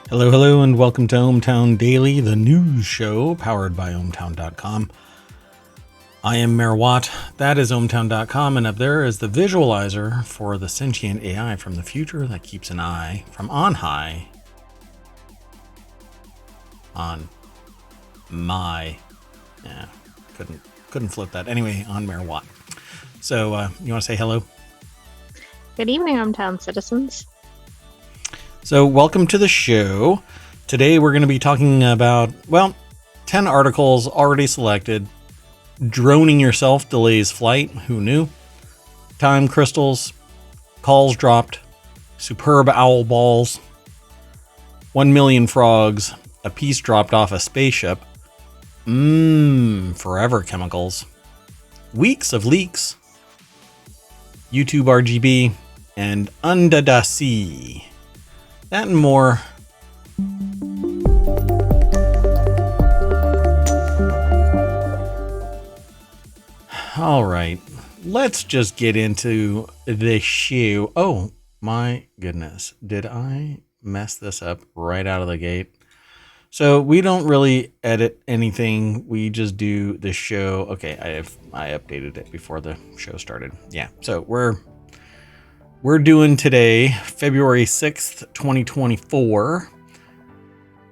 Hello, hello, and welcome to ohmTown Daily, the news show powered by ohmTown.com. I am Mayor Watt. That is ohmTown.com, and up there is the visualizer for the sentient AI from the future that keeps an eye from on high on my. Yeah, couldn't flip that. Anyway, on Mayor Watt. So, you want to say hello? Good evening, ohmTown citizens. So, welcome to the show. Today we're going to be talking about, 10 articles already selected. Droning yourself delays flight. Who knew? Time crystals. Calls dropped. Superb owl balls. 1 million frogs. A piece dropped off a spaceship. Forever chemicals. Weeks of leaks. YouTube RGB. And Undah da Sea. That and more. All right, let's just get into the show. Oh my goodness, did I mess this up right out of the gate? So we don't really edit anything. We just do the show. Okay, I updated it before the show started. Yeah, so we're doing today, February 6th, 2024.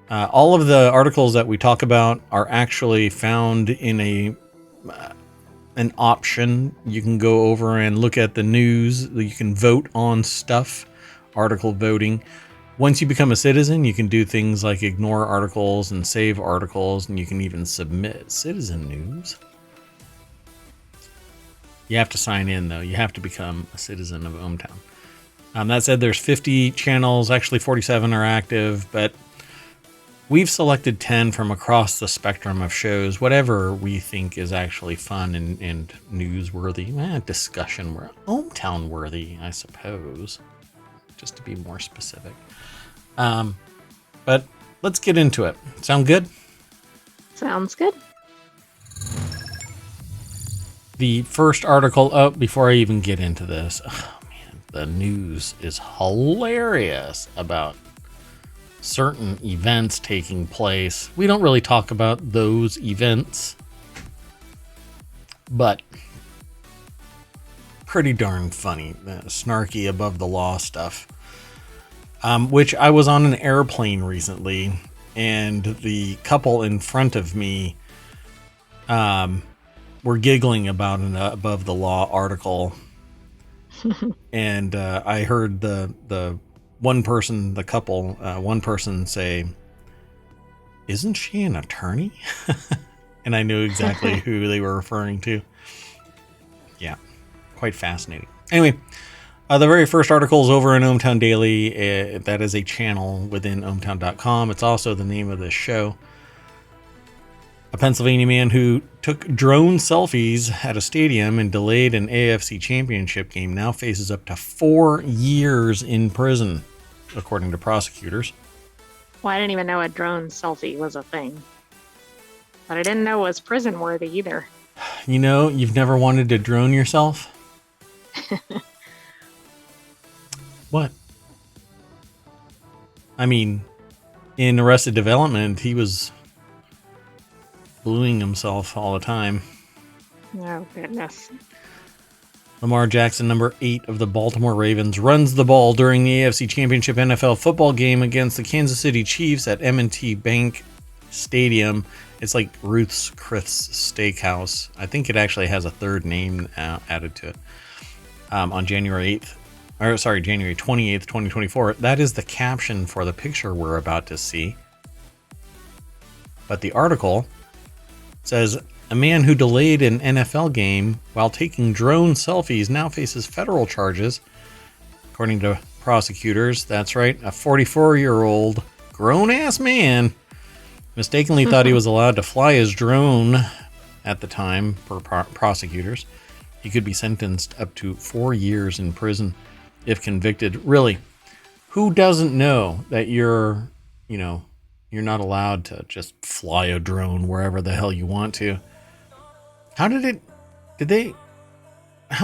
All of the articles that we talk about are actually found in an option. You can go over and look at the news. You can vote on stuff, article voting. Once you become a citizen, you can do things like ignore articles and save articles, and you can even submit citizen news. You have to sign in, though. You have to become a citizen of ohmTown. That said, there's 50 channels. Actually, 47 are active, but we've selected 10 from across the spectrum of shows, whatever we think is actually fun and newsworthy. Discussion, ohmTown worthy, I suppose, just to be more specific. But let's get into it. Sound good? Sounds good. The first article, before I even get into this, the news is hilarious about certain events taking place. We don't really talk about those events, but pretty darn funny, snarky above the law stuff. Which I was on an airplane recently, and the couple in front of me were giggling about an above the law article. And I heard the one person say, "Isn't she an attorney?" And I knew exactly who they were referring to. Yeah, quite fascinating. Anyway, the very first article is over in ohmTown Daily. That is a channel within ohmTown.com. It's also the name of this show. A Pennsylvania man who took drone selfies at a stadium and delayed an AFC championship game now faces up to 4 years in prison, according to prosecutors. Well, I didn't even know a drone selfie was a thing. But I didn't know it was prison worthy either. You know, you've never wanted to drone yourself? What? I mean, in Arrested Development, he was bluing himself all the time. Oh, goodness. Lamar Jackson, number 8 of the Baltimore Ravens, runs the ball during the AFC Championship NFL football game against the Kansas City Chiefs at M&T Bank Stadium. It's like Ruth's Chris Steakhouse. I think it actually has a third name added to it. On January 28th, 2024. That is the caption for the picture we're about to see. But the article says, a man who delayed an NFL game while taking drone selfies now faces federal charges. According to prosecutors, that's right, a 44-year-old grown-ass man mistakenly thought he was allowed to fly his drone at the time, per prosecutors. He could be sentenced up to 4 years in prison if convicted. Really, who doesn't know that you're not allowed to just fly a drone wherever the hell you want to? How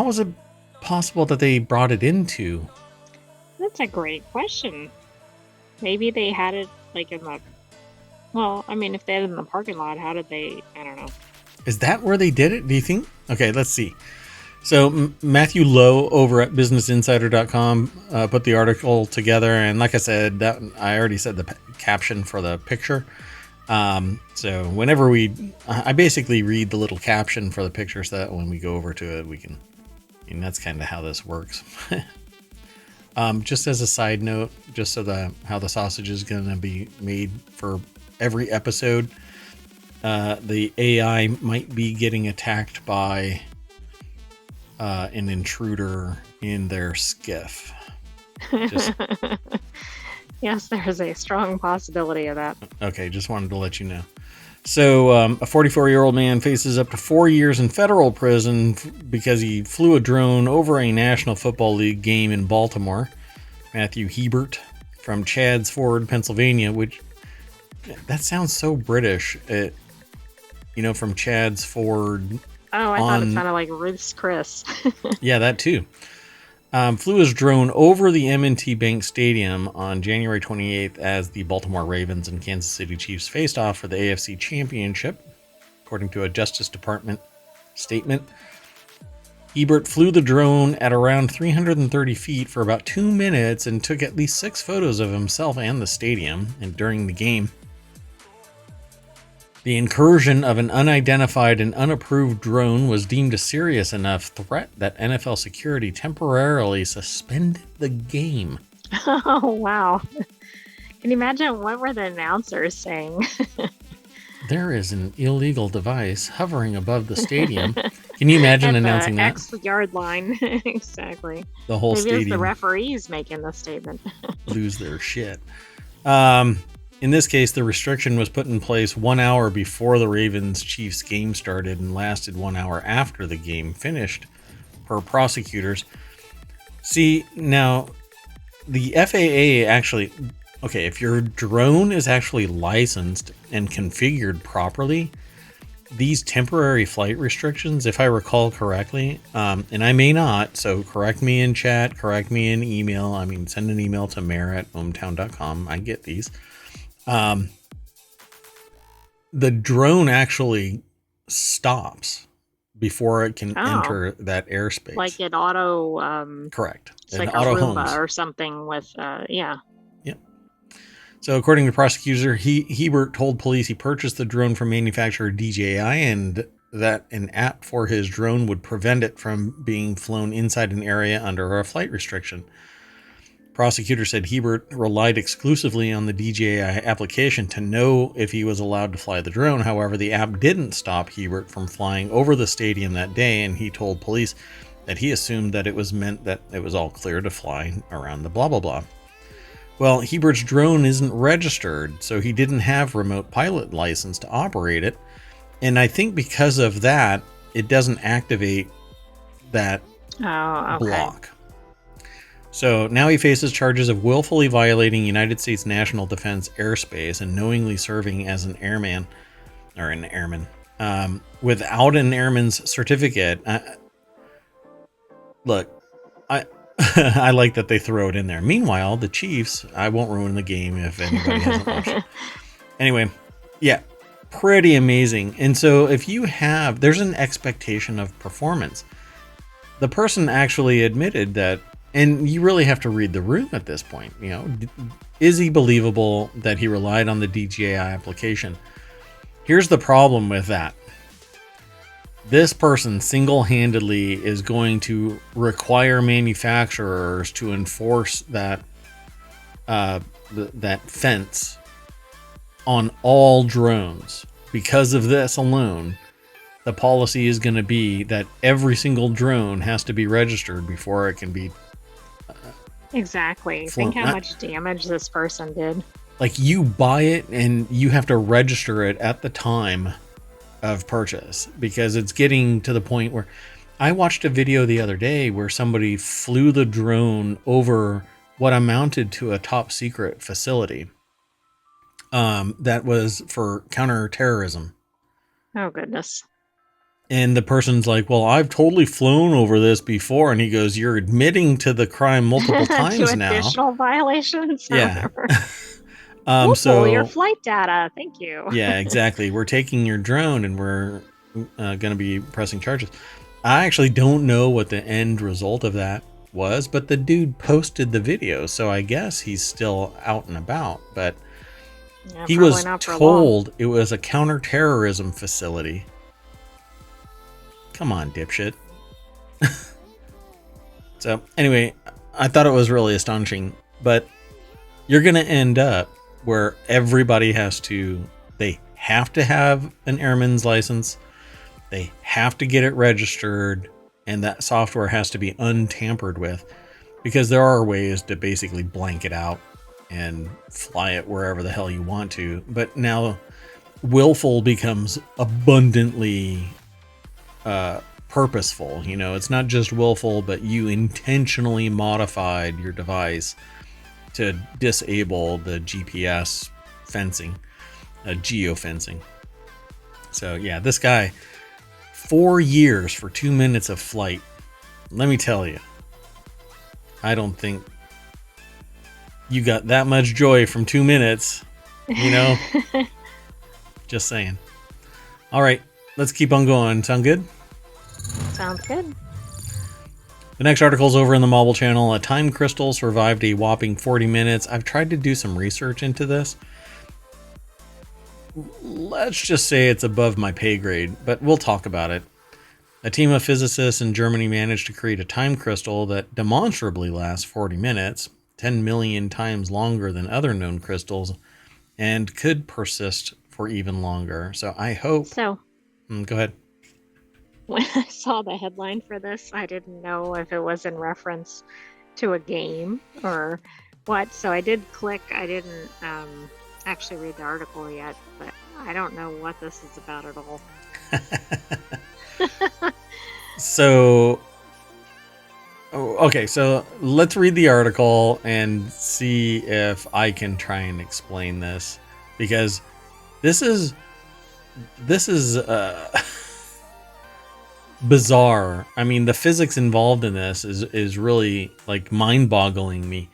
was it possible that they brought it into? That's a great question. Maybe they had it Like in the, well, I mean, if they had it in the parking lot, how did they, I don't know. Is that where they did it, do you think? Okay, let's see. So Matthew Lowe over at businessinsider.com put the article together. And like I said, that I already said the caption for the picture. So whenever I basically read the little caption for the picture so that when we go over to it, we can, and that's kind of how this works. Just as a side note, just so that how the sausage is going to be made for every episode, the AI might be getting attacked by an intruder in their skiff. Just, yes, there's a strong possibility of that. Okay, just wanted to let you know. So, a 44-year-old man faces up to 4 years in federal prison because he flew a drone over a National Football League game in Baltimore. Matthew Hebert from Chadds Ford, Pennsylvania, which that sounds so British. From Chadds Ford. Oh, I thought it sounded like Ruth's Chris. Yeah, that too. Flew his drone over the M&T Bank Stadium on January 28th as the Baltimore Ravens and Kansas City Chiefs faced off for the AFC Championship, according to a Justice Department statement. Hebert flew the drone at around 330 feet for about 2 minutes and took at least 6 photos of himself and the stadium and during the game. The incursion of an unidentified and unapproved drone was deemed a serious enough threat that NFL security temporarily suspended the game. Oh, wow. Can you imagine what were the announcers saying? There is an illegal device hovering above the stadium. Can you imagine announcing that? X yard line. Exactly. The whole Maybe stadium. It's the referees making the statement. Lose their shit. In this case, the restriction was put in place 1 hour before the Ravens-Chiefs game started and lasted 1 hour after the game finished, per prosecutors. See, now, the FAA actually... Okay, if your drone is actually licensed and configured properly, these temporary flight restrictions, if I recall correctly, and I may not, so correct me in chat, correct me in email. I mean, send an email to mayor@ohmTown.com. I get these. The drone actually stops before it can enter that airspace. Like it auto... Correct. It's like a Roomba or something with... yeah. Yep. So according to prosecutor, Hebert told police he purchased the drone from manufacturer DJI and that an app for his drone would prevent it from being flown inside an area under a flight restriction. Prosecutor said Hebert relied exclusively on the DJI application to know if he was allowed to fly the drone. However, the app didn't stop Hebert from flying over the stadium that day, and he told police that he assumed that it was meant that it was all clear to fly around the blah blah blah. Well, Hebert's drone isn't registered, so he didn't have remote pilot license to operate it, and I think because of that, it doesn't activate that block. So now he faces charges of willfully violating United States national defense airspace and knowingly serving as an airman without an airman's certificate. Look, I like that they throw it in there. Meanwhile, the Chiefs, I won't ruin the game if anybody hasn't watched it. Anyway, yeah, pretty amazing. And so if you there's an expectation of performance. The person actually admitted that. And you really have to read the room at this point. Is he believable that he relied on the DJI application? Here's the problem with that. This person single-handedly is going to require manufacturers to enforce that that fence on all drones. Because of this alone, the policy is going to be that every single drone has to be registered before it can be. Exactly. Think how much damage this person did. Like, you buy it and you have to register it at the time of purchase, because it's getting to the point where I watched a video the other day where somebody flew the drone over what amounted to a top secret facility that was for counterterrorism. Oh, goodness. And the person's like, well, I've totally flown over this before. And he goes, you're admitting to the crime multiple times now. Additional violations? Yeah. We'll pull your So flight data. Thank you. yeah, exactly. We're taking your drone and we're going to be pressing charges. I actually don't know what the end result of that was, but the dude posted the video, so I guess he's still out and about. But Yeah, he probably was not for long. told it was a counterterrorism facility. Come on, dipshit. So anyway, I thought it was really astonishing, but you're going to end up where everybody they have to have an airman's license. They have to get it registered, and that software has to be untampered with, because there are ways to basically blank it out and fly it wherever the hell you want to. But now willful becomes abundantly purposeful. You know, it's not just willful, but you intentionally modified your device to disable the GPS fencing, geofencing. So yeah, this guy, 4 years for 2 minutes of flight. Let me tell you, I don't think you got that much joy from 2 minutes, you know? Just saying. All right, let's keep on going. Sound good? Sounds good. The next article is over in the Mobile channel. A time crystal survived a whopping 40 minutes. I've tried to do some research into this. Let's just say it's above my pay grade, but we'll talk about it. A team of physicists in Germany managed to create a time crystal that demonstrably lasts 40 minutes, 10 million times longer than other known crystals, and could persist for even longer. So I hope... So, go ahead. when I saw the headline for this, I didn't know if it was in reference to a game or what. So I did click. I didn't actually read the article yet, but I don't know what this is about at all. So, okay, so let's read the article and see if I can try and explain this, because this is bizarre. I mean, the physics involved in this is really like mind-boggling me.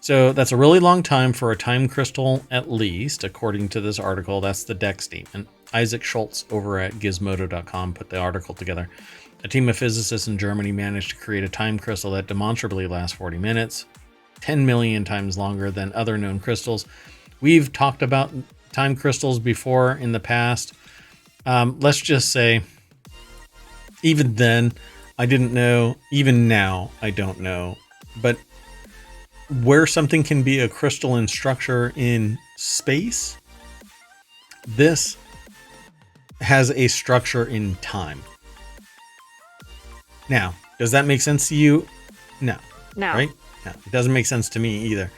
So that's a really long time for a time crystal, at least, according to this article. That's the deck statement. Isaac Schultz over at gizmodo.com put the article together. A team of physicists in Germany managed to create a time crystal that demonstrably lasts 40 minutes, 10 million times longer than other known crystals. We've talked about time crystals before in the past. Let's just say, even then, I didn't know. Even now, I don't know. But where something can be a crystalline structure in space, this has a structure in time. Now, does that make sense to you? No. No. Right? No, it doesn't make sense to me either.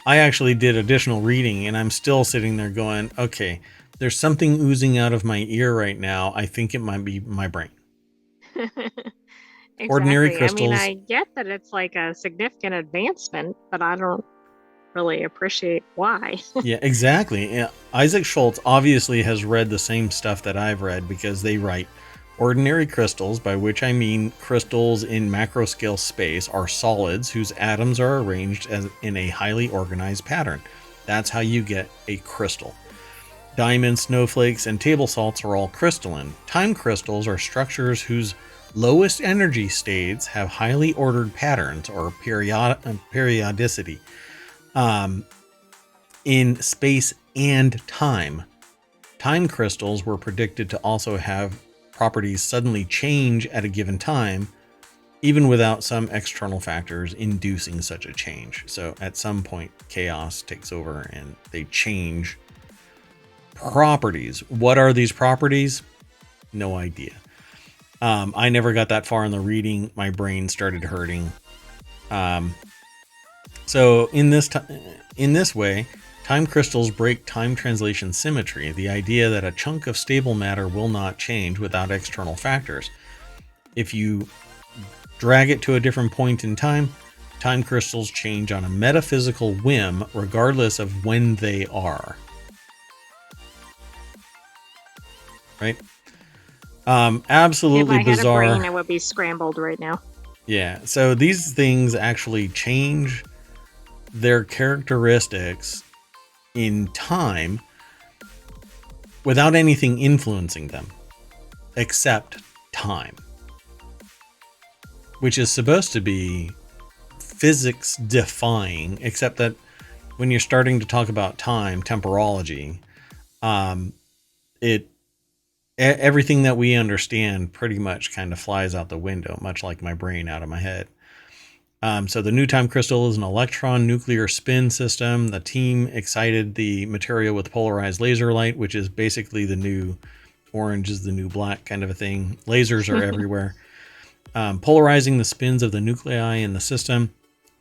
I actually did additional reading, and I'm still sitting there going, okay, there's something oozing out of my ear right now. I think it might be my brain. Exactly. Ordinary crystals. I mean, I get that it's like a significant advancement, but I don't really appreciate why. Yeah, exactly. Yeah. Isaac Schultz obviously has read the same stuff that I've read, because they write, ordinary crystals, by which I mean crystals in macro scale space, are solids whose atoms are arranged in a highly organized pattern. That's how you get a crystal. Diamonds, snowflakes, and table salts are all crystalline. Time crystals are structures whose lowest energy states have highly ordered patterns or periodicity in space and time. Time crystals were predicted to also have properties suddenly change at a given time, even without some external factors inducing such a change. So at some point, chaos takes over and they change properties. What are these properties? No idea. I never got that far in the reading. My brain started hurting. So in this way, time crystals break time translation symmetry, the idea that a chunk of stable matter will not change without external factors. If you drag it to a different point in time, time crystals change on a metaphysical whim, regardless of when they are. Right? Absolutely if I bizarre. had a brain, I would be scrambled right now. Yeah, so these things actually change their characteristics in time without anything influencing them except time, which is supposed to be physics defying, except that when you're starting to talk about time, temporology, everything that we understand pretty much kind of flies out the window, much like my brain out of my head. So the new time crystal is an electron nuclear spin system. The team excited the material with polarized laser light, which is basically the new orange is the new black kind of a thing. Lasers are everywhere. Polarizing the spins of the nuclei in the system.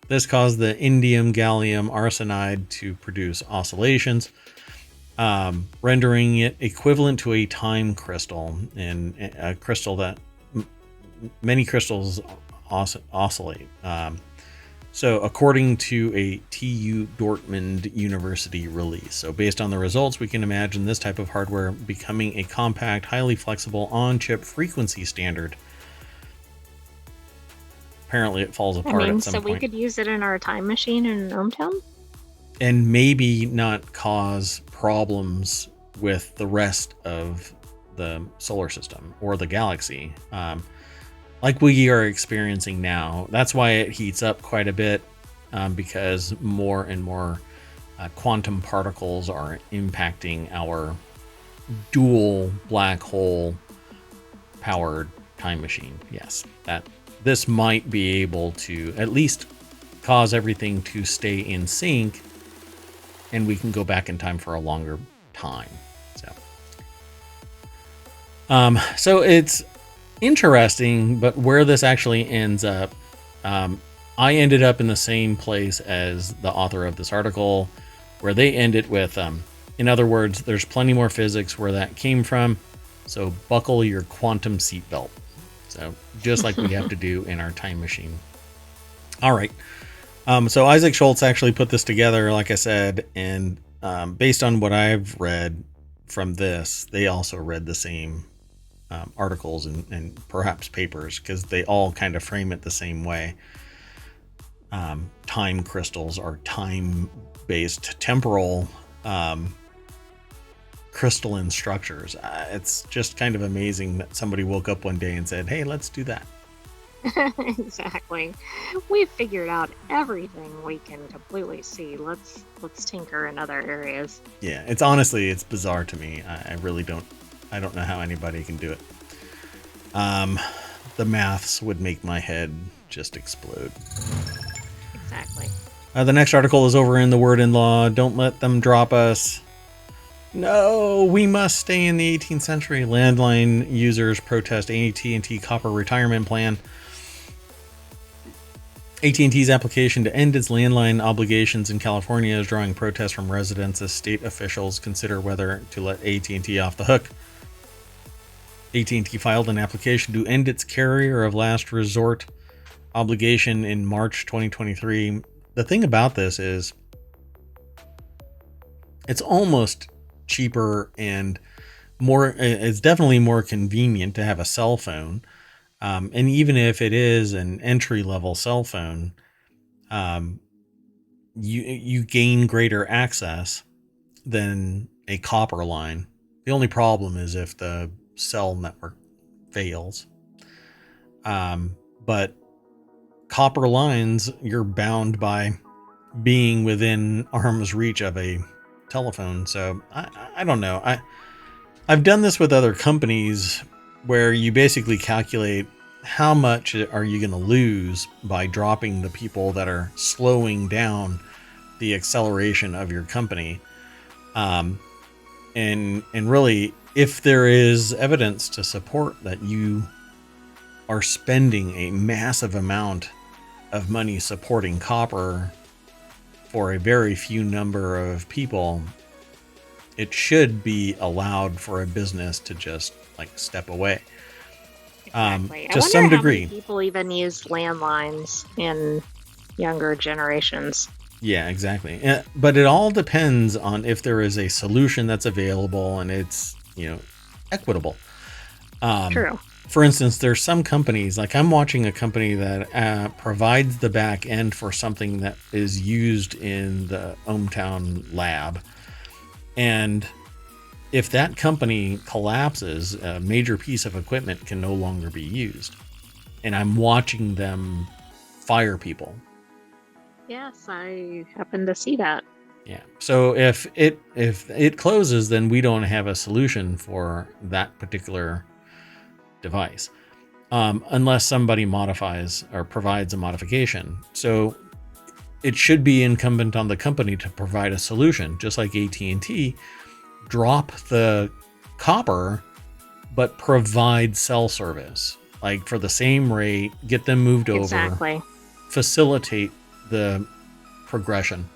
This caused the indium gallium arsenide to produce oscillations, rendering it equivalent to a time crystal, and a crystal that many crystals oscillate. So according to a TU Dortmund University release. So based on the results, we can imagine this type of hardware becoming a compact, highly flexible on-chip frequency standard. Apparently it falls apart at some point. So we could use it in our time machine in ohmTown? And maybe not cause problems with the rest of the solar system or the galaxy. Like we are experiencing now. That's why it heats up quite a bit, because more and more quantum particles are impacting our dual black hole powered time machine. Yes, that this might be able to at least cause everything to stay in sync, and we can go back in time for a longer time. So it's interesting, but where this actually ends up, I ended up in the same place as the author of this article, where they end it with, in other words, there's plenty more physics where that came from, so buckle your quantum seatbelt. So just like we have to do in our time machine. All right. So Isaac Schultz actually put this together, like I said, and based on what I've read from this, they also read the same articles and perhaps papers, because they all kind of frame it the same way. Time crystals are time-based temporal crystalline structures. It's just kind of amazing that somebody woke up one day and said, hey, let's do that. Exactly. We've figured out everything we can completely see. Let's tinker in other areas. Yeah, it's bizarre to me. I really don't know how anybody can do it. The maths would make my head just explode. Exactly. The next article is over in the Word in Law. Don't let them drop us. No, we must stay in the 18th century. Landline users protest AT&T copper retirement plan. AT&T's application to end its landline obligations in California is drawing protests from residents as state officials consider whether to let AT&T off the hook. AT&T filed an application to end its carrier of last resort obligation in March 2023. The thing about this is it's almost cheaper and it's definitely more convenient to have a cell phone. And even if it is an entry-level cell phone, you gain greater access than a copper line. The only problem is if the cell network fails. But copper lines, you're bound by being within arm's reach of a telephone. So I don't know. I've done this with other companies where you basically calculate how much are you going to lose by dropping the people that are slowing down the acceleration of your company. And really, if there is evidence to support that you are spending a massive amount of money supporting copper for a very few number of people, it should be allowed for a business to just like step away. Exactly. To some degree. How many people even use landlines in younger generations? Yeah, exactly. But it all depends on if there is a solution that's available and it's, equitable. True. For instance, there's some companies, like I'm watching a company that provides the back end for something that is used in the ohmTown lab. And if that company collapses, a major piece of equipment can no longer be used. And I'm watching them fire people. Yes, I happened to see that. Yeah. So if it closes, then we don't have a solution for that particular device, unless somebody modifies or provides a modification. So it should be incumbent on the company to provide a solution, just like AT&T. Drop the copper, but provide cell service, like for the same rate. Get them moved over. Exactly. Facilitate the progression.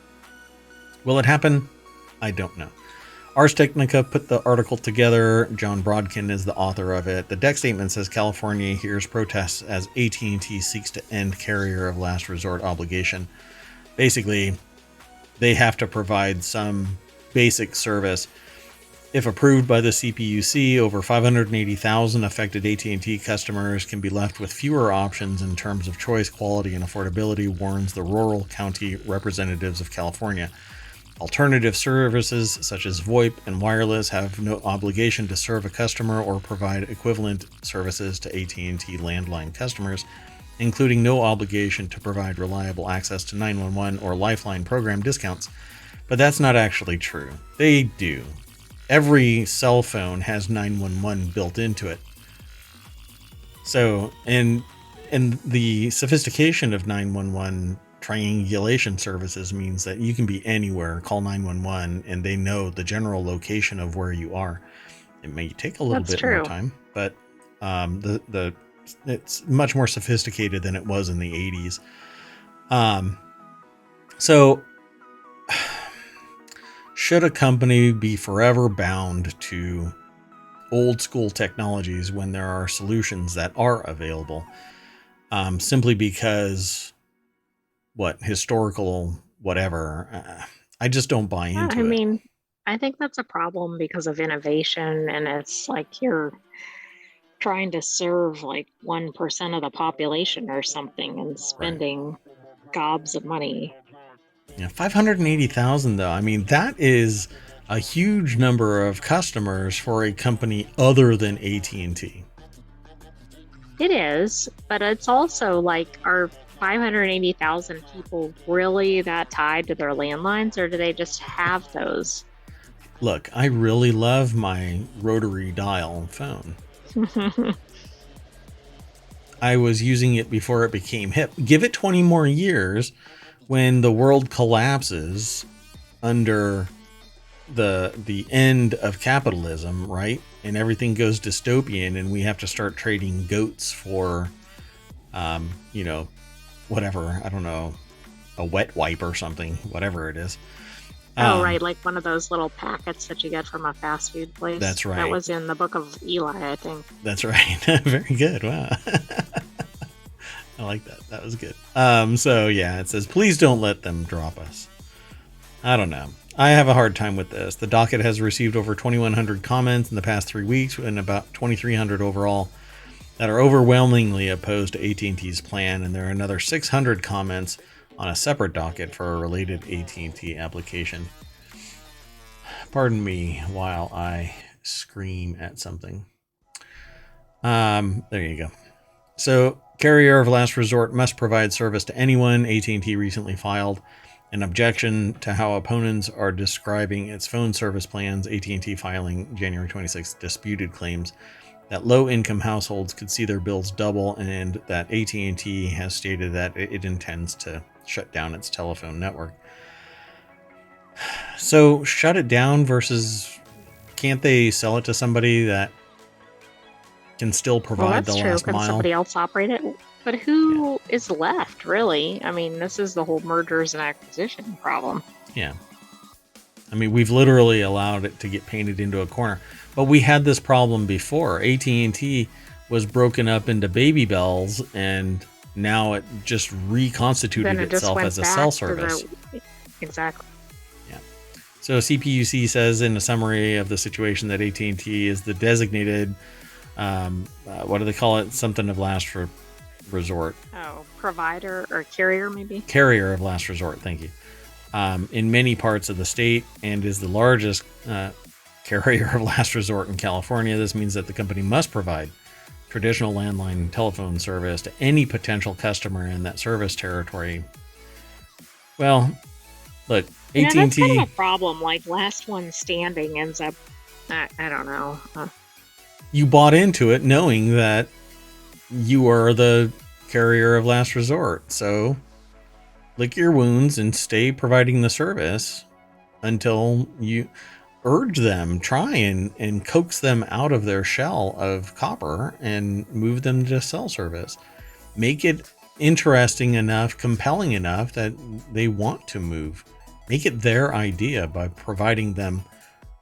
Will it happen? I don't know. Ars Technica put the article together. John Brodkin is the author of it. The deck statement says California hears protests as AT&T seeks to end carrier of last resort obligation. Basically, they have to provide some basic service. If approved by the CPUC, over 580,000 affected AT&T customers can be left with fewer options in terms of choice, quality, and affordability, warns the Rural County Representatives of California. Alternative services such as VoIP and wireless have no obligation to serve a customer or provide equivalent services to AT&T landline customers, including no obligation to provide reliable access to 911 or Lifeline program discounts. But that's not actually true. They do. Every cell phone has 911 built into it. So, and the sophistication of 911 triangulation services means that you can be anywhere, call 911, and they know the general location of where you are. It may take a little bit more time, but it's much more sophisticated than it was in the 80s. So should a company be forever bound to old school technologies when there are solutions that are available, simply because historical whatever? I just don't buy into it. I mean, I think that's a problem because of innovation, and it's like you're trying to serve like 1% of the population or something and spending gobs of money. Yeah, 580,000 though. I mean, that is a huge number of customers for a company other than AT&T. It is, but it's also like, are 580,000 people really that tied to their landlines, or do they just have those? Look, I really love my rotary dial phone. I was using it before it became hip. Give it 20 more years when the world collapses under the end of capitalism, right? And everything goes dystopian and we have to start trading goats for whatever, I don't know, a wet wipe or something, whatever it is. Right, like one of those little packets that you get from a fast food place. That's right. That was in the Book of Eli, I think. That's right. Very good. Wow. I like that. That was good. So yeah, it says, please don't let them drop us. I don't know. I have a hard time with this. The docket has received over 2,100 comments in the past 3 weeks and about 2,300 overall that are overwhelmingly opposed to AT&T's plan, and there are another 600 comments on a separate docket for a related AT&T application. Pardon me while I scream at something. There you go. So, carrier of last resort must provide service to anyone. AT&T recently filed an objection to how opponents are describing its phone service plans. AT&T filing January 26th disputed claims that low-income households could see their bills double, and that AT&T has stated that it intends to shut down its telephone network. So shut it down versus, can't they sell it to somebody that can still provide the last mile? Can somebody else operate it? But who is left, really? I mean, this is the whole mergers and acquisition problem. Yeah. I mean, we've literally allowed it to get painted into a corner. But we had this problem before. AT&T was broken up into Baby Bells, and now it just reconstituted itself as a cell service. Exactly. Yeah. So CPUC says in a summary of the situation that AT&T is the designated, what do they call it? Something of last resort. Oh, provider or carrier, maybe? Carrier of last resort, thank you. in many parts of the state and is the largest carrier of last resort in California. This means that the company must provide traditional landline telephone service to any potential customer in that service territory. Well, look, AT&T... that's kind of a problem. Like, last one standing ends up... I don't know. You bought into it knowing that you are the carrier of last resort. So lick your wounds and stay providing the service until you urge them, try and coax them out of their shell of copper and move them to cell service. Make it interesting enough, compelling enough that they want to move. Make it their idea by providing them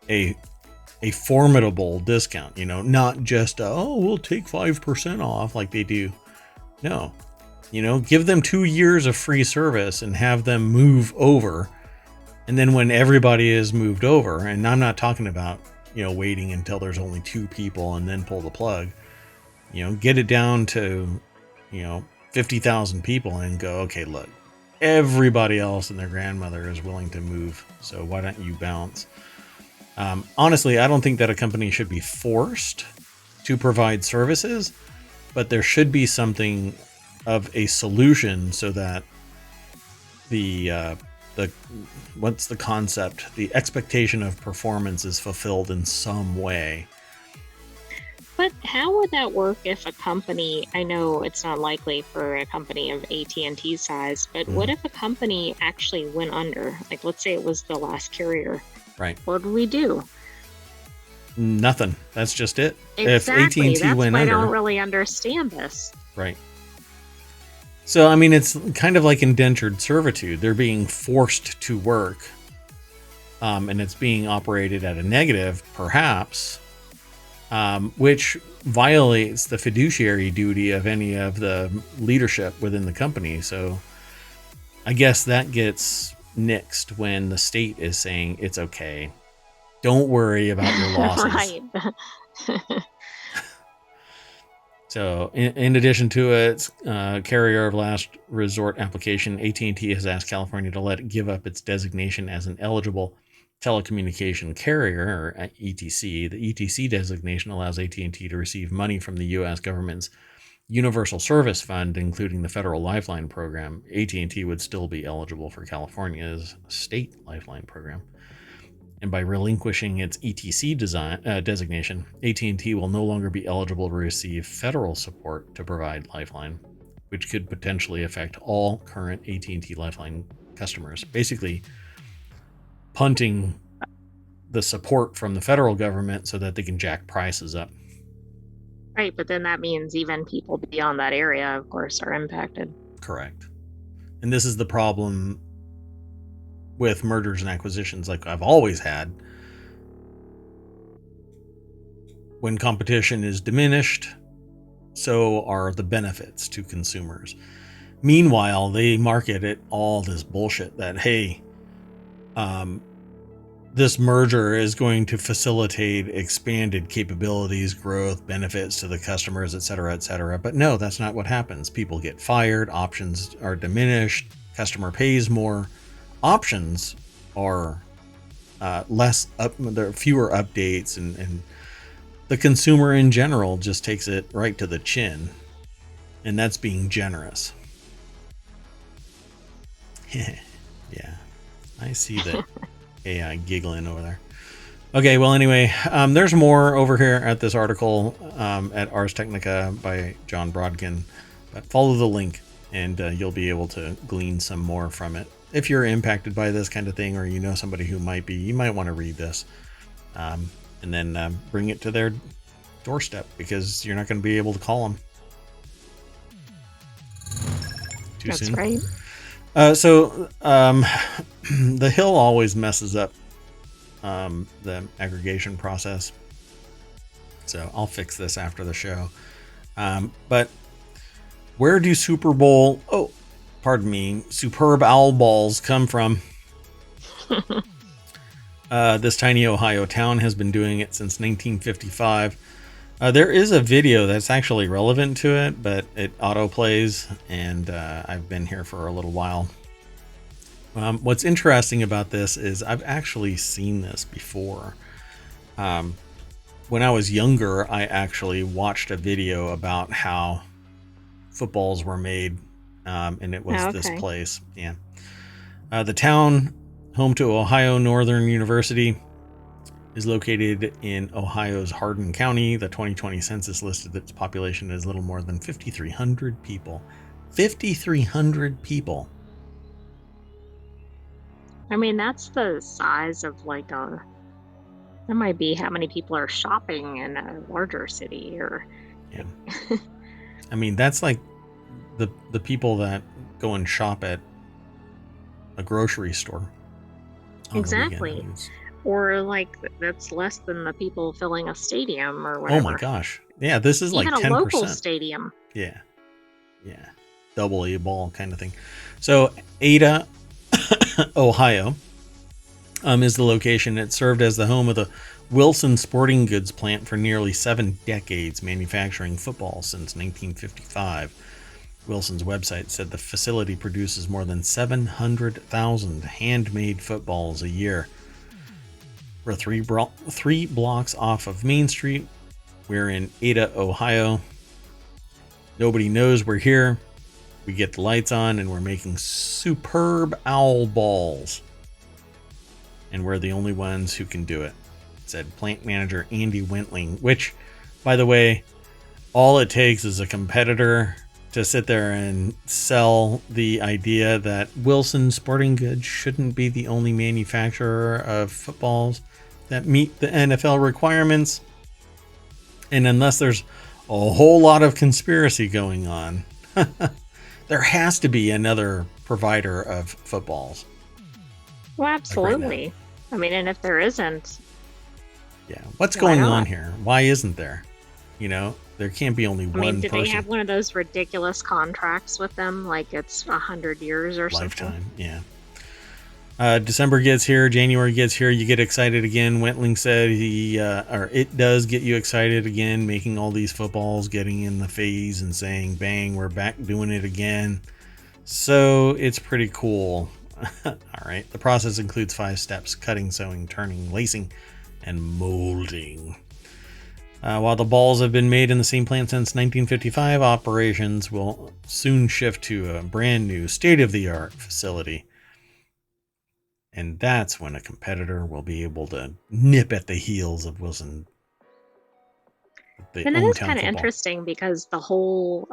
a formidable discount, not just, we'll take 5% off like they do. No, give them 2 years of free service and have them move over. And then when everybody is moved over, and I'm not talking about, waiting until there's only 2 people and then pull the plug, get it down to, 50,000 people and go, okay, look, everybody else and their grandmother is willing to move. So why don't you bounce? Honestly, I don't think that a company should be forced to provide services, but there should be something of a solution so that what's the concept? The expectation of performance is fulfilled in some way. But how would that work if a company, I know it's not likely for a company of AT&T size, but what if a company actually went under? Like, let's say it was the last carrier. Right. What would we do? Nothing. That's just it. Exactly. If AT&T went under, I don't really understand this. Right. So, I mean, it's kind of like indentured servitude. They're being forced to work, and it's being operated at a negative, perhaps, which violates the fiduciary duty of any of the leadership within the company. So I guess that gets nixed when the state is saying it's okay. Don't worry about your losses. Right. So in addition to its carrier of last resort application, AT&T has asked California to let it give up its designation as an eligible telecommunication carrier, or ETC. The ETC designation allows AT&T to receive money from the U.S. government's Universal Service Fund, including the federal Lifeline program. AT&T would still be eligible for California's state Lifeline program. And by relinquishing its ETC designation, AT&T will no longer be eligible to receive federal support to provide Lifeline, which could potentially affect all current AT&T Lifeline customers. Basically, punting the support from the federal government so that they can jack prices up. Right, but then that means even people beyond that area, of course, are impacted. Correct. And this is the problem with mergers and acquisitions, like I've always had. When competition is diminished, so are the benefits to consumers. Meanwhile, they market it all this bullshit that, hey, this merger is going to facilitate expanded capabilities, growth, benefits to the customers, et cetera, but no, that's not what happens. People get fired, options are diminished, customer pays more. Options are less up, there are fewer updates, and the consumer in general just takes it right to the chin, and that's being generous. Yeah, I see that AI giggling over there. Okay, well, anyway, there's more over here at this article at Ars Technica by John Brodkin, but follow the link and you'll be able to glean some more from it. If you're impacted by this kind of thing, or you know somebody who might be, you might want to read this and then bring it to their doorstep, because you're not going to be able to call them too That's soon. Right. So the Hill always messes up the aggregation process. So I'll fix this after the show. But where do superb owl balls come from? This tiny Ohio town has been doing it since 1955. There is a video that's actually relevant to it, but it auto plays, and I've been here for a little while. What's interesting about this is I've actually seen this before. When I was younger, I actually watched a video about how footballs were made, and it was this Okay. place. Yeah. The town, home to Ohio Northern University, is located in Ohio's Hardin County. The 2020 census listed its population as little more than 5,300 people. 5,300 people. I mean, that's the size of like that might be how many people are shopping in a larger city or. Yeah. I mean, that's like the people that go and shop at a grocery store on the Exactly. weekend. Or like that's less than the people filling a stadium or Oh my whatever. gosh. Yeah, this is like Even a local 10%. stadium. Yeah. Yeah. Double A ball kind of thing. So Ada, Ohio, is the location. It served as the home of the Wilson Sporting Goods plant for nearly 7 decades, manufacturing football since 1955. Wilson's website said the facility produces more than 700,000 handmade footballs a year. We're three blocks off of Main Street. We're in Ada, Ohio. Nobody knows we're here. We get the lights on and we're making superb owl balls. And we're the only ones who can do it, said plant manager Andy Wentling, which, by the way, all it takes is a competitor to sit there and sell the idea that Wilson Sporting Goods shouldn't be the only manufacturer of footballs that meet the NFL requirements. And unless there's a whole lot of conspiracy going on, there has to be another provider of footballs. Well, Like absolutely. right I mean, and if there isn't, yeah. What's why going on not? here? Why isn't there? You know, there can't be only I mean, one do they person. have one of those ridiculous contracts with them, like it's 100 years or something? Lifetime. Yeah. December gets here, January gets here, you get excited again. Wentling said it does get you excited again, making all these footballs, getting in the phase and saying, bang, we're back doing it again. So it's pretty cool. All right. The process includes 5 steps: cutting, sewing, turning, lacing, and molding. While the balls have been made in the same plant since 1955, operations will soon shift to a brand new state-of-the-art facility. And that's when a competitor will be able to nip at the heels of Wilson. The And it is ohmTown kind of football. interesting because the whole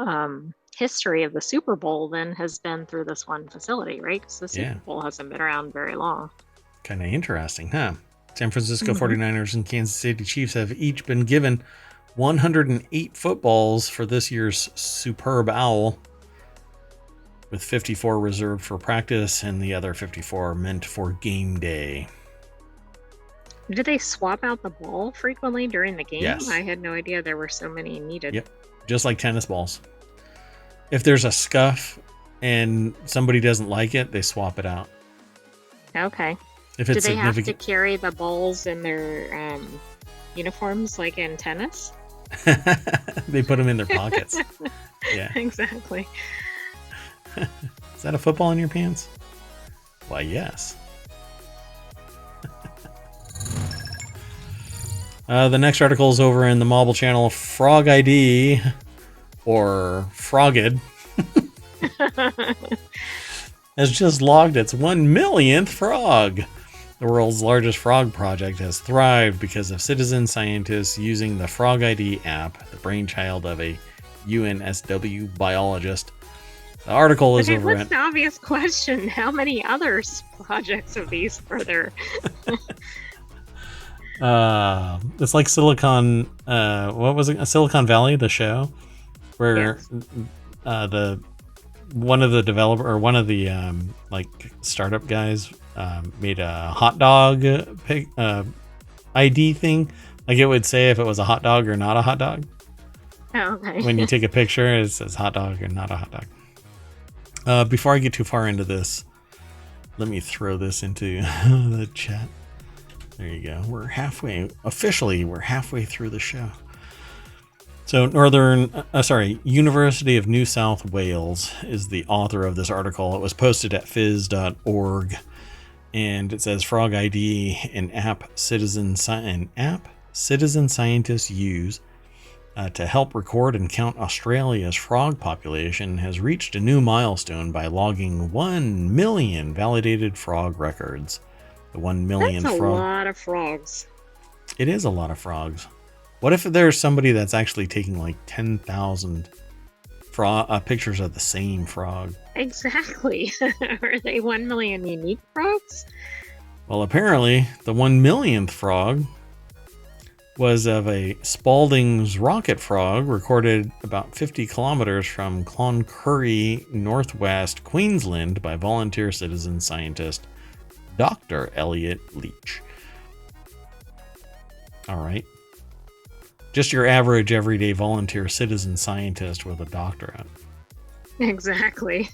history of the Super Bowl then has been through this one facility, right? Because the Super Bowl hasn't been around very long. Kind of interesting, huh? San Francisco Mhm. 49ers and Kansas City Chiefs have each been given 108 footballs for this year's Superb Owl, with 54 reserved for practice and the other 54 meant for game day. Do they swap out the ball frequently during the game? Yes. I had no idea there were so many needed. Yep. Just like tennis balls. If there's a scuff and somebody doesn't like it, they swap it out. Okay. If Do it's they have to significant, carry the balls in their uniforms like in tennis? they put them in their pockets. Yeah. Exactly. Is that a football in your pants? Why, yes. The next article is over in the mobile channel Frog ID, or Frogged, has just logged its 1 millionth frog. The world's largest frog project has thrived because of citizen scientists using the Frog ID app, the brainchild of a UNSW biologist. The article is Okay, over what's at... the obvious question? How many other projects of these are there? It's like Silicon... what was it? Silicon Valley, the show? Where Yes. one of the like startup guys made a hot dog ID thing. Like it would say if it was a hot dog or not a hot dog. Oh, okay. When you take a picture, it says hot dog or not a hot dog. Before I get too far into this, let me throw this into the chat. There you go. We're halfway through the show. So University of New South Wales is the author of this article. It was posted at phys.org, and it says Frog ID, an app citizen scientists use to help record and count Australia's frog population, has reached a new milestone by logging 1 million validated frog records. The 1 millionth That's a frog. lot of frogs. It is a lot of frogs. What if there's somebody that's actually taking like 10,000 pictures of the same frog? Exactly. Are they 1 million unique frogs? Well, apparently the 1 millionth frog was of a Spalding's rocket frog recorded about 50 kilometers from Cloncurry, northwest Queensland by volunteer citizen scientist Dr. Elliot Leach. All right. Just your average everyday volunteer citizen scientist with a doctorate. Exactly.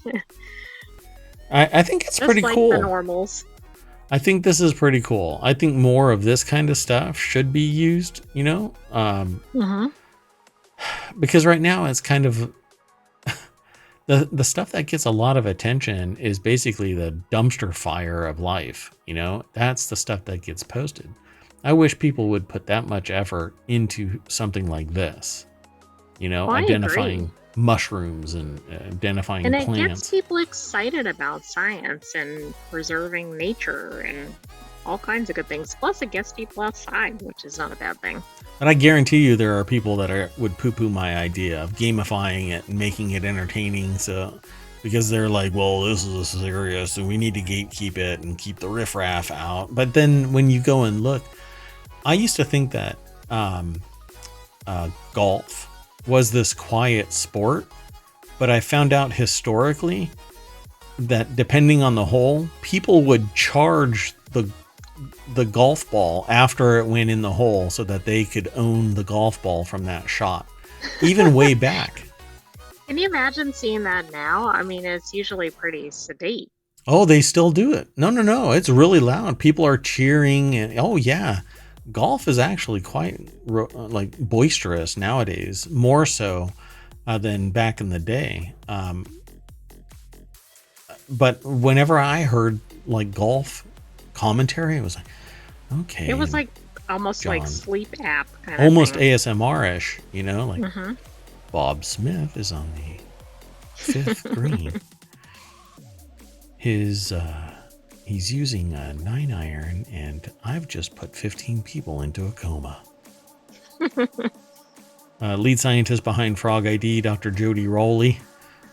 I think it's Just pretty like cool. the normals. I think this is pretty cool. I think more of this kind of stuff should be used, you know? Because right now it's kind of the stuff that gets a lot of attention is basically the dumpster fire of life, you know? That's the stuff that gets posted. I wish people would put that much effort into something like this, you know, Well, I identifying agree. mushrooms and identifying And it plants. gets people excited about science and preserving nature and all kinds of good things. Plus, it gets people outside, which is not a bad thing. And I guarantee you there are people that would poo-poo my idea of gamifying it and making it entertaining. So, because they're like, well, this is serious and we need to gatekeep it and keep the riffraff out. But then when you go and look, I used to think that golf was this quiet sport, but I found out historically that depending on the hole, people would charge the golf ball after it went in the hole so that they could own the golf ball from that shot, even way back. Can you imagine seeing that now? I mean, it's usually pretty sedate. Oh, they still do it. No. It's really loud. People are cheering. And oh, yeah. Golf is actually quite like boisterous nowadays, more so than back in the day. But whenever I heard like golf commentary, it was like, okay. It was like almost John, like sleep app kind almost of thing. ASMR-ish, you know, like Bob Smith is on the 5th green. He's using a 9-iron, and I've just put 15 people into a coma. Lead scientist behind Frog ID, Dr. Jody Rowley,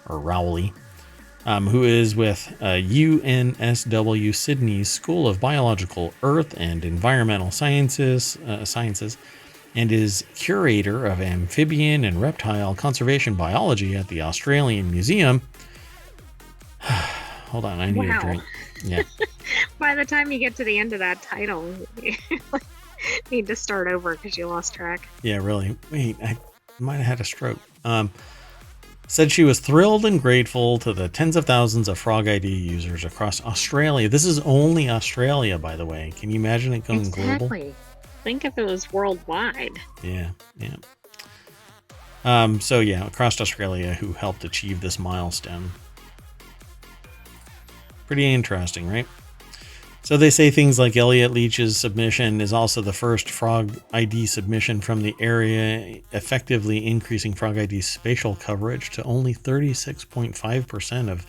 who is with UNSW Sydney's School of Biological Earth and Environmental Sciences, and is curator of amphibian and reptile conservation biology at the Australian Museum. Hold on, I need a drink. Yeah. By the time you get to the end of that title, you need to start over because you lost track. Yeah, really. Wait, I might have had a stroke. Said she was thrilled and grateful to the tens of thousands of Frog ID users across Australia. This is only Australia, by the way. Can you imagine it going global? Think if it was worldwide. Yeah. So yeah, across Australia, who helped achieve this milestone. Pretty interesting, right? So they say things like Elliot Leach's submission is also the first Frog ID submission from the area, effectively increasing Frog ID's spatial coverage to only 36.5% of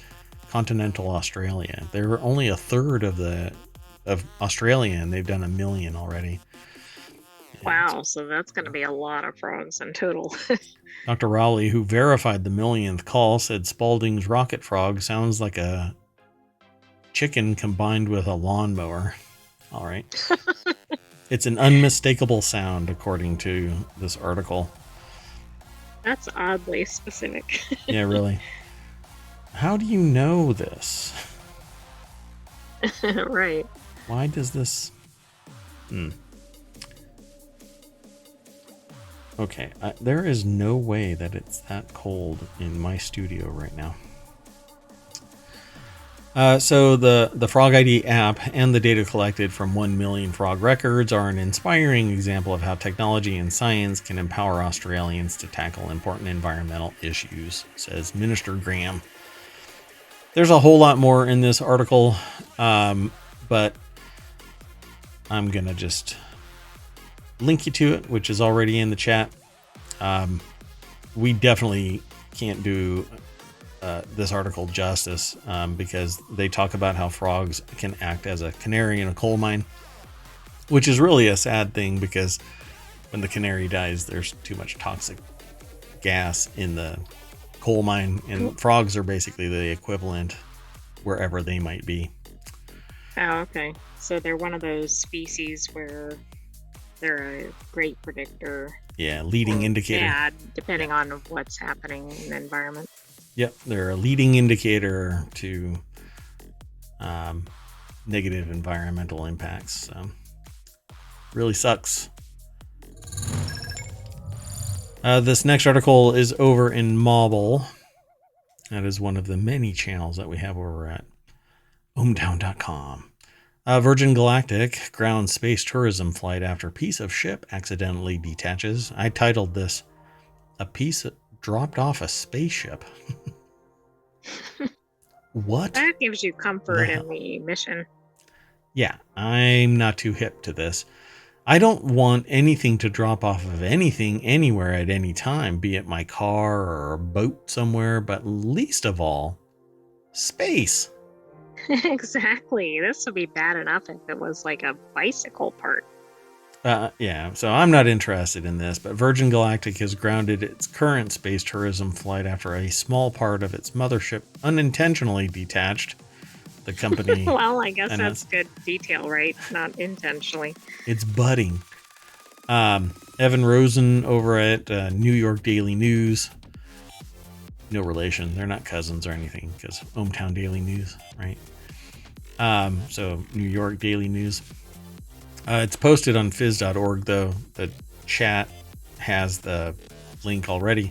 continental Australia. They're only a third of Australia, and they've done 1 million already. Wow, so that's going to be a lot of frogs in total. Dr. Rowley, who verified the millionth call, said Spalding's rocket frog sounds like a chicken combined with a lawnmower. All right. It's an unmistakable sound, according to this article. That's oddly specific. Yeah, really. How do you know this? Right. Why does this... Okay, there is no way that it's that cold in my studio right now. So the Frog ID app and the data collected from 1 million frog records are an inspiring example of how technology and science can empower Australians to tackle important environmental issues, says Minister Graham. There's a whole lot more in this article, but I'm going to just link you to it, which is already in the chat. We definitely can't do this article justice because they talk about how frogs can act as a canary in a coal mine, which is really a sad thing because when the canary dies, there's too much toxic gas in the coal mine, and frogs are basically the equivalent wherever they might be. Oh, okay. So they're one of those species where they're a great predictor. Yeah, leading indicator. Bad, depending on what's happening in the environment. Yep, they're a leading indicator to negative environmental impacts. So, really sucks. This next article is over in Mobile. That is one of the many channels that we have over at ohmTown.com. Virgin Galactic grounds space tourism flight after piece of ship accidentally detaches. I titled this, "A piece dropped off a spaceship." What? That gives you comfort in the mission. Yeah, I'm not too hip to this. I don't want anything to drop off of anything anywhere at any time, be it my car or a boat somewhere, but least of all, space. Exactly. This would be bad enough if it was like a bicycle part. Yeah, so I'm not interested in this, but Virgin Galactic has grounded its current space tourism flight after a small part of its mothership unintentionally detached. The company... Well, I guess that's good detail, right? Not intentionally. It's budding. Evan Rosen over at New York Daily News. No relation. They're not cousins or anything because ohmTown Daily News, right? So New York Daily News. It's posted on phys.org, though. The chat has the link already.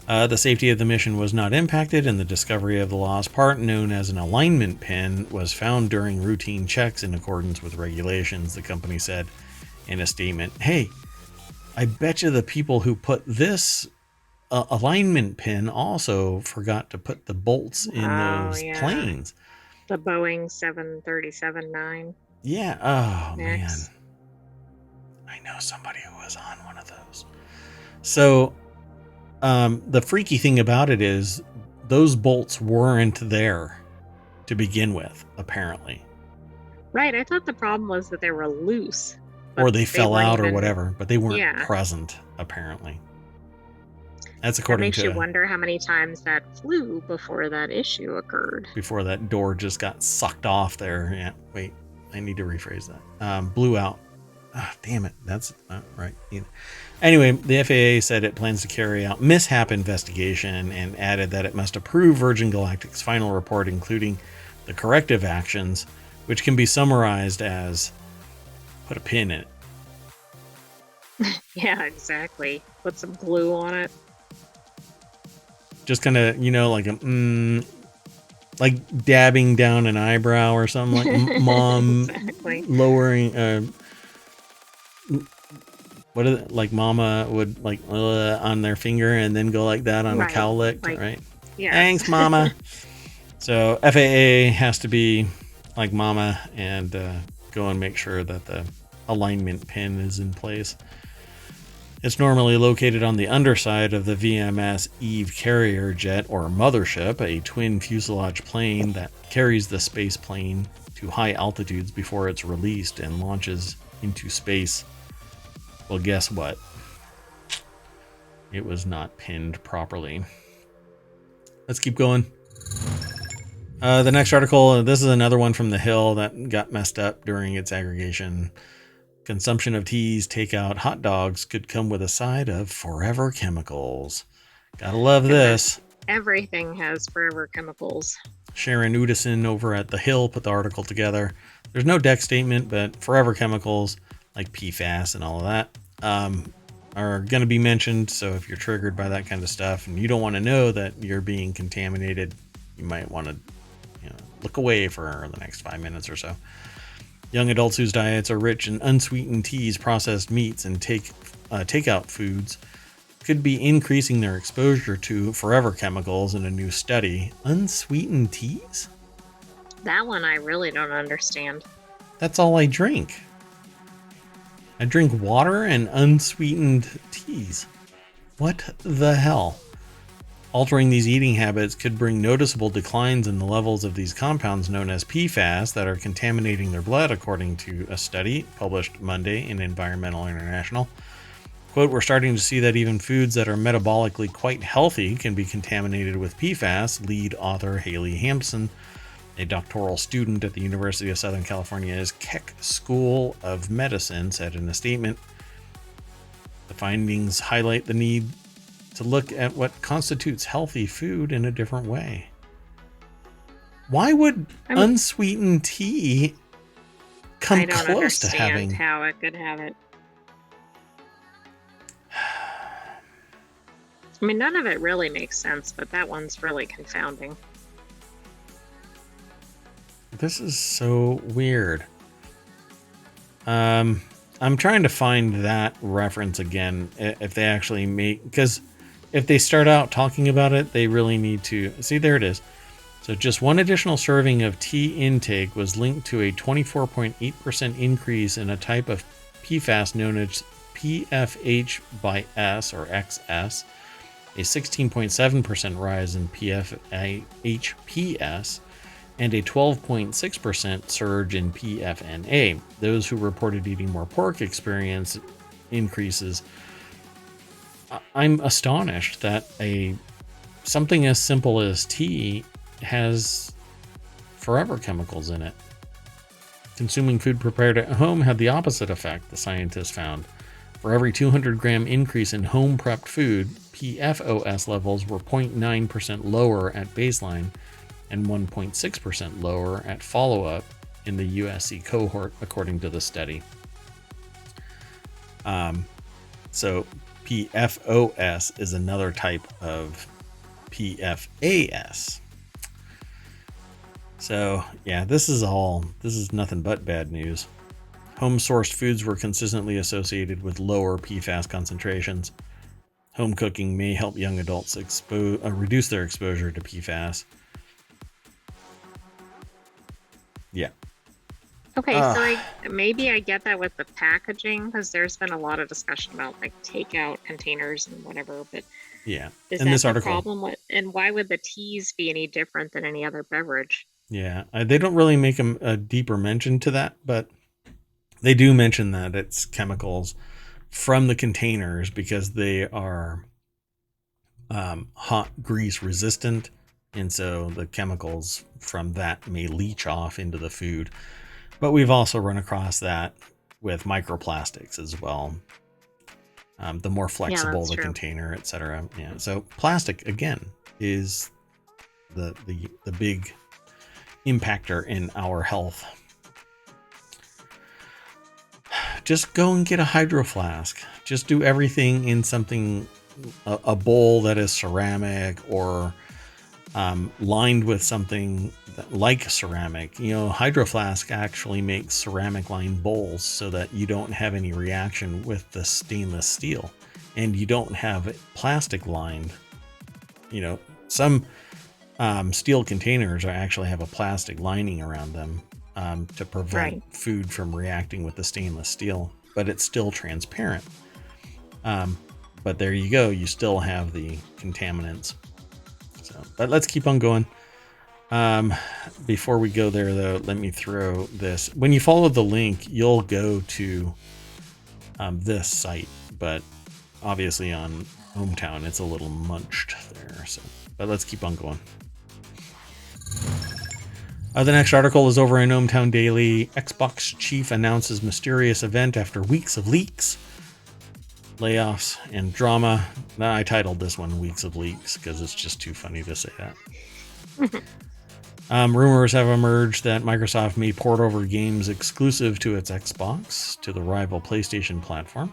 The safety of the mission was not impacted, and the discovery of the lost part, known as an alignment pin, was found during routine checks in accordance with regulations, the company said in a statement. Hey, I bet you the people who put this alignment pin also forgot to put the bolts in those planes. The Boeing 737-9. Yeah. Oh, man. I know somebody who was on one of those. So, the freaky thing about it is those bolts weren't there to begin with, apparently. Right. I thought the problem was that they were loose. Or they fell out or whatever, but they weren't present, apparently. That's according to... That makes you wonder how many times that flew before that issue occurred. Before that door just got sucked off there. Yeah, wait. I need to rephrase that. Blew out. Oh, damn it. That's not right either. Anyway, the FAA said it plans to carry out mishap investigation and added that it must approve Virgin Galactic's final report, including the corrective actions, which can be summarized as put a pin in it. Yeah, exactly. Put some glue on it. Just kind of, like a... like dabbing down an eyebrow or something, like mom exactly. Lowering what is it, like mama would like on their finger and then go like that on a cowlick, right? Yeah. Thanks, mama. So FAA has to be like mama and go and make sure that the alignment pin is in place. It's normally located on the underside of the VMS Eve carrier jet or mothership, a twin fuselage plane that carries the space plane to high altitudes before it's released and launches into space. Well, guess what? It was not pinned properly. Let's keep going. The next article, this is another one from The Hill that got messed up during its aggregation. Consumption of teas, takeout, hot dogs could come with a side of forever chemicals. Gotta love this. Everything has forever chemicals. Sharon Udison over at The Hill put the article together. There's no deck statement, but forever chemicals like PFAS and all of that are going to be mentioned. So if you're triggered by that kind of stuff and you don't want to know that you're being contaminated, you might want to look away for the next 5 minutes or so. Young adults whose diets are rich in unsweetened teas, processed meats, and takeout foods could be increasing their exposure to forever chemicals in a new study. Unsweetened teas? That one I really don't understand. That's all I drink. I drink water and unsweetened teas. What the hell? Altering these eating habits could bring noticeable declines in the levels of these compounds known as PFAS that are contaminating their blood, according to a study published Monday in Environmental International. Quote, we're starting to see that even foods that are metabolically quite healthy can be contaminated with PFAS, lead author Haley Hampson, a doctoral student at the University of Southern California's Keck School of Medicine, said in a statement. The findings highlight the need to look at what constitutes healthy food in a different way. Why would unsweetened tea come close to having... how it could have it. I mean, none of it really makes sense, but that one's really confounding. This is so weird. I'm trying to find that reference again, if they actually make... Because if they start out talking about it, they really need to... See, there it is. So just one additional serving of tea intake was linked to a 24.8% increase in a type of PFAS known as PFH by S or XS, a 16.7% rise in PFHPS, and a 12.6% surge in PFNA. Those who reported eating more pork experienced increases. I'm astonished that something as simple as tea has forever chemicals in it. Consuming food prepared at home had the opposite effect, the scientists found. For every 200 gram increase in home prepped food, PFOS levels were 0.9% lower at baseline and 1.6% lower at follow-up in the USC cohort, according to the study. So PFOS is another type of PFAS. So yeah, this is nothing but bad news. Home-sourced foods were consistently associated with lower PFAS concentrations. Home cooking may help young adults reduce their exposure to PFAS. Yeah. Okay, so maybe I get that with the packaging, because there's been a lot of discussion about like takeout containers and whatever, but yeah, is that the problem? And why would the teas be any different than any other beverage? Yeah, they don't really make a deeper mention to that, but they do mention that it's chemicals from the containers because they are hot grease resistant, and so the chemicals from that may leach off into the food. But we've also run across that with microplastics as well. The more flexible the container, etc. Yeah. So plastic again is the big impactor in our health. Just go and get a hydro flask. Just do everything in something, a bowl that is ceramic or lined with something like ceramic. Hydro Flask actually makes ceramic lined bowls so that you don't have any reaction with the stainless steel, and you don't have it plastic lined. Some steel containers actually have a plastic lining around them to prevent food from reacting with the stainless steel, but it's still transparent. But there you go, you still have the contaminants. But let's keep on going. Before we go there, though, let me throw this. When you follow the link, you'll go to this site, but obviously on ohmTown, it's a little munched there. But let's keep on going. The next article is over in ohmTown Daily. Xbox chief announces mysterious event after weeks of leaks. Layoffs and drama. Now, I titled this one Weeks of Leaks because it's just too funny to say that. Rumors have emerged that Microsoft may port over games exclusive to its Xbox to the rival PlayStation platform.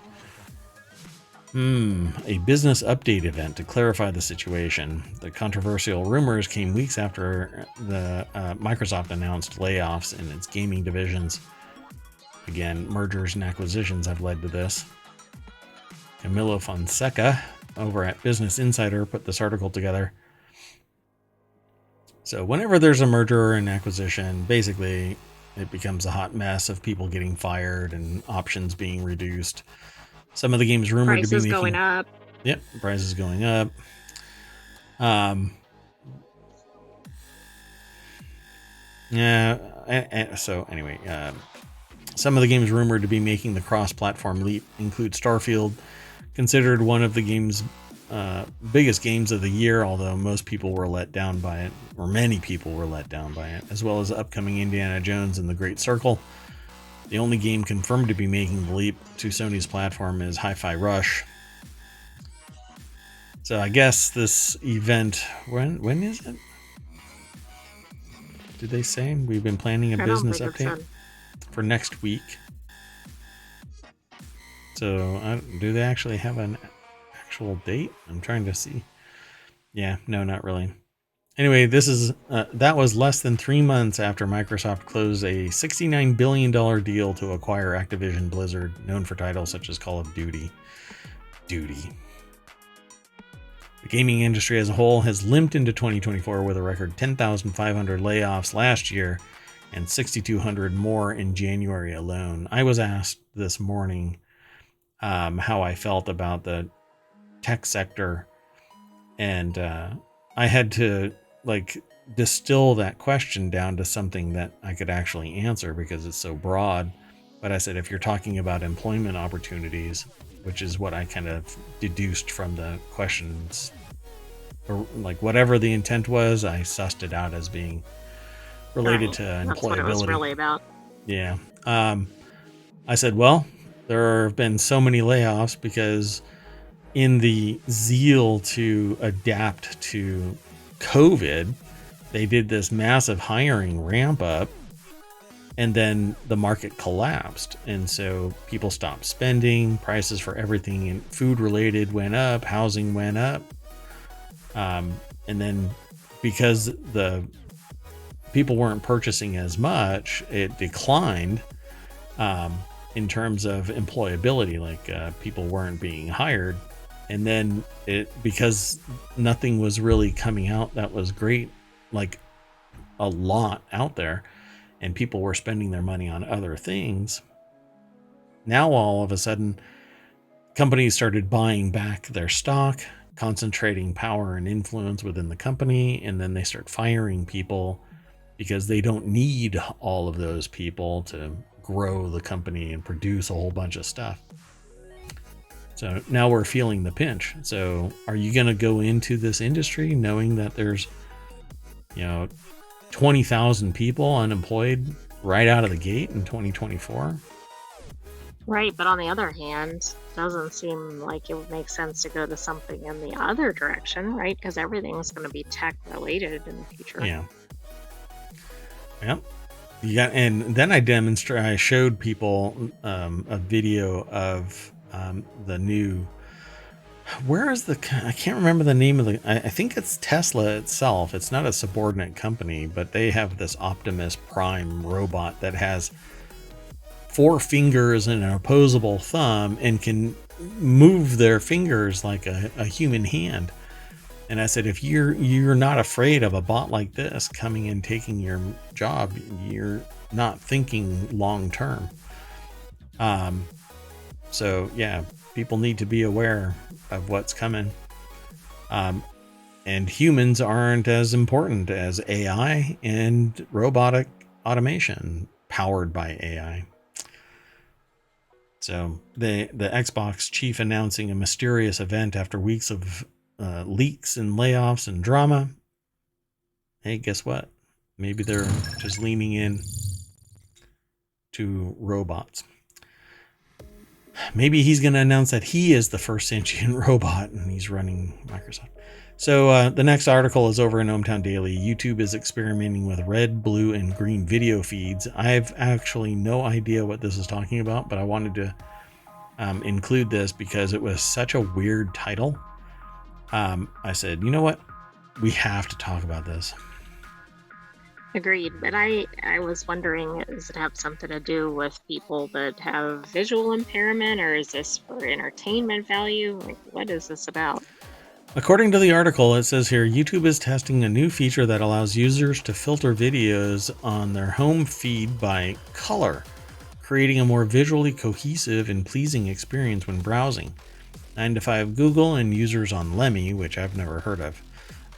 A business update event to clarify the situation. The controversial rumors came weeks after the Microsoft announced layoffs in its gaming divisions. Again, mergers and acquisitions have led to this. Camilo Fonseca over at Business Insider put this article together. So whenever there's a merger or an acquisition, basically it becomes a hot mess of people getting fired and options being reduced. Some of the games rumored to be making... going up. Yep, prices going up. So anyway, some of the games rumored to be making the cross-platform leap include Starfield, considered one of the game's biggest games of the year, although most people were let down by it, or many people were let down by it, as well as upcoming Indiana Jones and the Great Circle. The only game confirmed to be making the leap to Sony's platform is Hi-Fi Rush. So I guess this event, when is it? Did they say? We've been planning a business update for next week. So do they actually have an actual date? I'm trying to see. Yeah, no, not really. Anyway, this is that was less than 3 months after Microsoft closed a $69 billion deal to acquire Activision Blizzard, known for titles such as Call of Duty. The gaming industry as a whole has limped into 2024 with a record 10,500 layoffs last year and 6,200 more in January alone. I was asked this morning how I felt about the tech sector, and I had to distill that question down to something that I could actually answer because it's so broad. But I said, if you're talking about employment opportunities, which is what I kind of deduced from the questions, or whatever the intent was, I sussed it out as being related to employability. That's what it was really about. Yeah. I said, well, there have been so many layoffs because in the zeal to adapt to COVID, they did this massive hiring ramp up, and then the market collapsed. And so people stopped spending, prices for everything and food related went up, housing went up. And then because the people weren't purchasing as much, it declined in terms of employability, people weren't being hired. And then because nothing was really coming out that was great, a lot out there, and people were spending their money on other things. Now, all of a sudden, companies started buying back their stock, concentrating power and influence within the company, and then they start firing people because they don't need all of those people to grow the company and produce a whole bunch of stuff. So now we're feeling the pinch. So are you going to go into this industry knowing that there's, 20,000 people unemployed right out of the gate in 2024? Right, but on the other hand, doesn't seem like it would make sense to go to something in the other direction, right? Because everything's going to be tech related in the future. Yeah. Yep. Yeah, and then I showed people a video of the new, I can't remember the name of I think it's Tesla itself. It's not a subordinate company, but they have this Optimus Prime robot that has 4 fingers and an opposable thumb and can move their fingers like a human hand. And I said, if you're not afraid of a bot like this coming and taking your job, you're not thinking long term. So yeah, people need to be aware of what's coming. And humans aren't as important as AI and robotic automation powered by AI. So the Xbox chief announcing a mysterious event after weeks of leaks and layoffs and drama. Hey, guess what? Maybe they're just leaning in to robots. Maybe he's going to announce that he is the first sentient robot and he's running Microsoft. So the next article is over in ohmTown Daily. YouTube is experimenting with red, blue, and green video feeds. I have actually no idea what this is talking about, but I wanted to include this because it was such a weird title. I said, you know what? We have to talk about this. Agreed. But I was wondering, does it have something to do with people that have visual impairment, or is this for entertainment value? Like, what is this about? According to the article, it says here, YouTube is testing a new feature that allows users to filter videos on their home feed by color, creating a more visually cohesive and pleasing experience when browsing. 9 to 5 Google and users on Lemmy, which I've never heard of,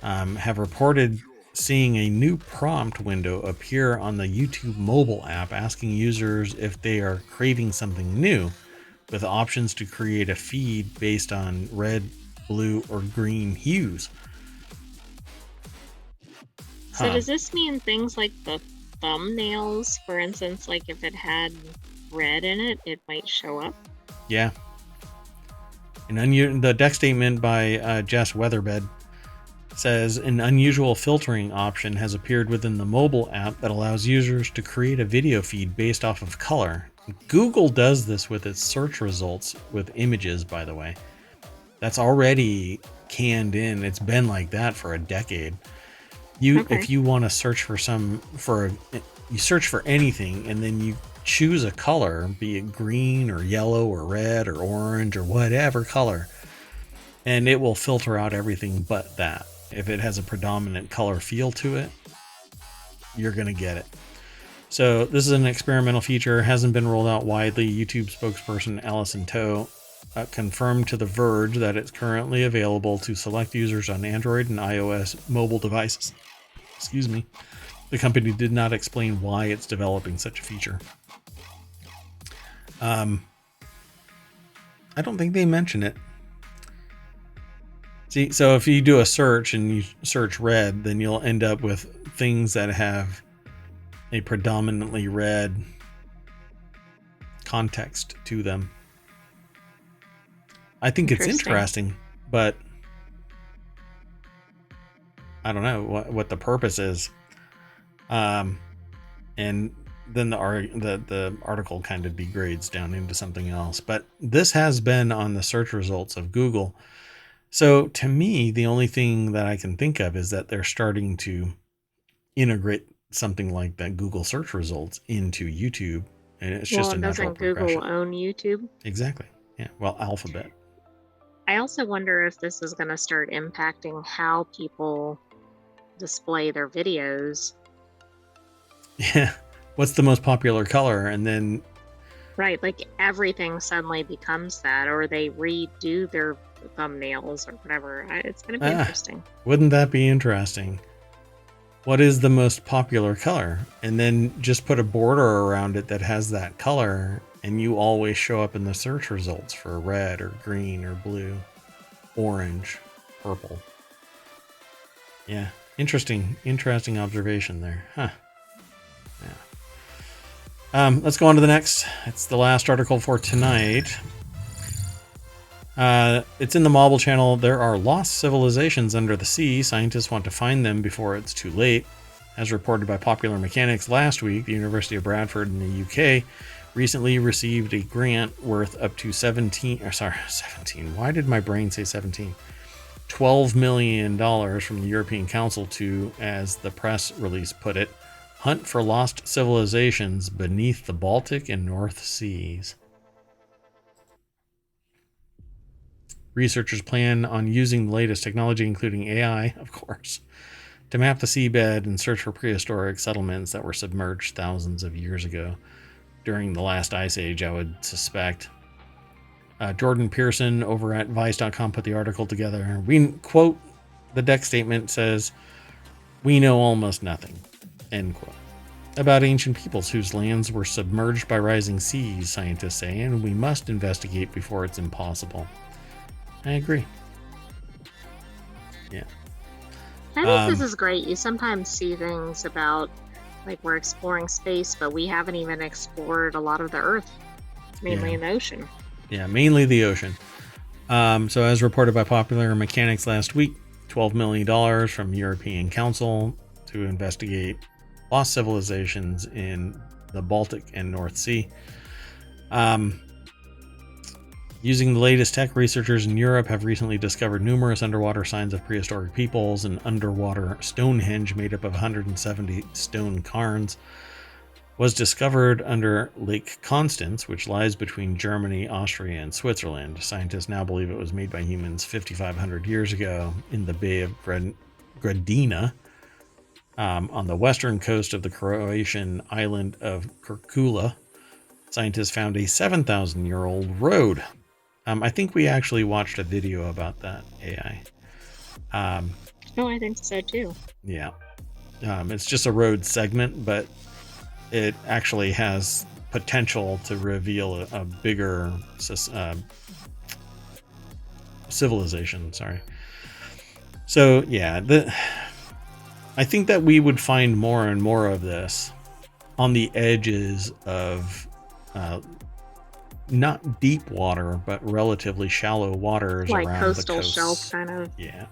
have reported seeing a new prompt window appear on the YouTube mobile app asking users if they are craving something new, with options to create a feed based on red, blue, or green hues. So does this mean things like the thumbnails, for instance, like if it had red in it, it might show up? Yeah. The deck statement by Jess Weatherbed says an unusual filtering option has appeared within the mobile app that allows users to create a video feed based off of color. Google does this with its search results with images, by the way. That's already canned in. It's been like that for a decade. If you want to search you search for anything and then you choose a color, be it green or yellow or red or orange or whatever color, and it will filter out everything but that. If it has a predominant color feel to it, you're going to get it. So this is an experimental feature, hasn't been rolled out widely. YouTube spokesperson Allison Toe confirmed to The Verge that it's currently available to select users on Android and iOS mobile devices. Excuse me. The company did not explain why it's developing such a feature. I don't think they mention it. See, so if you do a search and you search red, then you'll end up with things that have a predominantly red context to them. I think it's interesting, but I don't know what the purpose is. And then the article kind of degrades down into something else. But this has been on the search results of Google. So to me, the only thing that I can think of is that they're starting to integrate something like that Google search results into YouTube. And it's just a natural progression. Doesn't Google own YouTube? Exactly. Yeah. Well, Alphabet. I also wonder if this is going to start impacting how people display their videos. Yeah. What's the most popular color? And then... Right. Like everything suddenly becomes that, or they redo their thumbnails or whatever. It's going to be interesting. Wouldn't that be interesting? What is the most popular color? And then just put a border around it that has that color, and you always show up in the search results for red or green or blue, orange, purple. Yeah. Interesting observation there. Huh. Yeah. Let's go on to the next. It's the last article for tonight. It's in the Mobile Channel. There are lost civilizations under the sea. Scientists want to find them before it's too late. As reported by Popular Mechanics last week, the University of Bradford in the UK recently received a grant worth up to 17. Why did my brain say 17? $12 million from the European Council to, as the press release put it, hunt for lost civilizations beneath the Baltic and North Seas. Researchers plan on using the latest technology, including AI, of course, to map the seabed and search for prehistoric settlements that were submerged thousands of years ago during the last ice age, I would suspect. Jordan Pearson over at Vice.com put the article together. We quote, the deck statement says, "We know almost nothing," end quote, about ancient peoples whose lands were submerged by rising seas, scientists say, and we must investigate before it's impossible. I agree. Yeah. I think this is great. You sometimes see things about, like, we're exploring space, but we haven't even explored a lot of the Earth, mainly in the ocean. Yeah, mainly the ocean. So as reported by Popular Mechanics last week, $12 million from European Council to investigate lost civilizations in the Baltic and North Sea. Using the latest tech, researchers in Europe have recently discovered numerous underwater signs of prehistoric peoples. An underwater Stonehenge made up of 170 stone cairns was discovered under Lake Constance, which lies between Germany, Austria, and Switzerland. Scientists now believe it was made by humans 5,500 years ago in the Bay of Gradina, on the western coast of the Croatian island of Korčula. Scientists found a 7,000-year-old road. I think we actually watched a video about that AI. I think so too. Yeah. It's just a road segment, but it actually has potential to reveal a bigger civilization. Sorry. So yeah, I think that we would find more and more of this on the edges of not deep water, but relatively shallow waters, like around coastal the coast. shelf kind of. Yeah.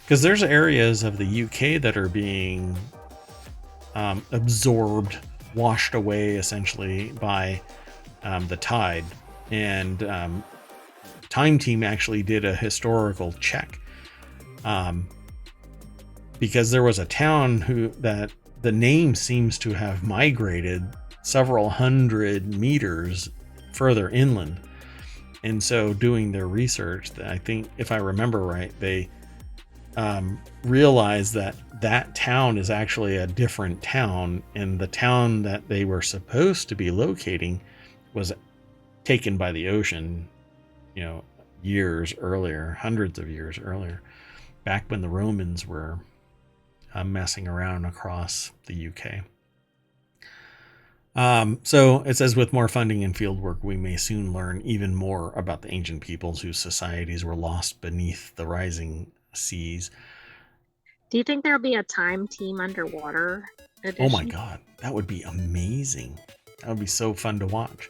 Because there's areas of the UK that are being absorbed, washed away essentially by the tide. And Time Team actually did a historical check, because there was a town that the name seems to have migrated several hundred meters further inland. And so doing their research, I think if I remember right, they realized that town is actually a different town, and the town that they were supposed to be locating was taken by the ocean, years earlier, hundreds of years earlier, back when the Romans were messing around across the UK. So it says, with more funding and fieldwork, we may soon learn even more about the ancient peoples whose societies were lost beneath the rising seas. Do you think there'll be a Time Team underwater edition? Oh my God, that would be amazing. That would be so fun to watch.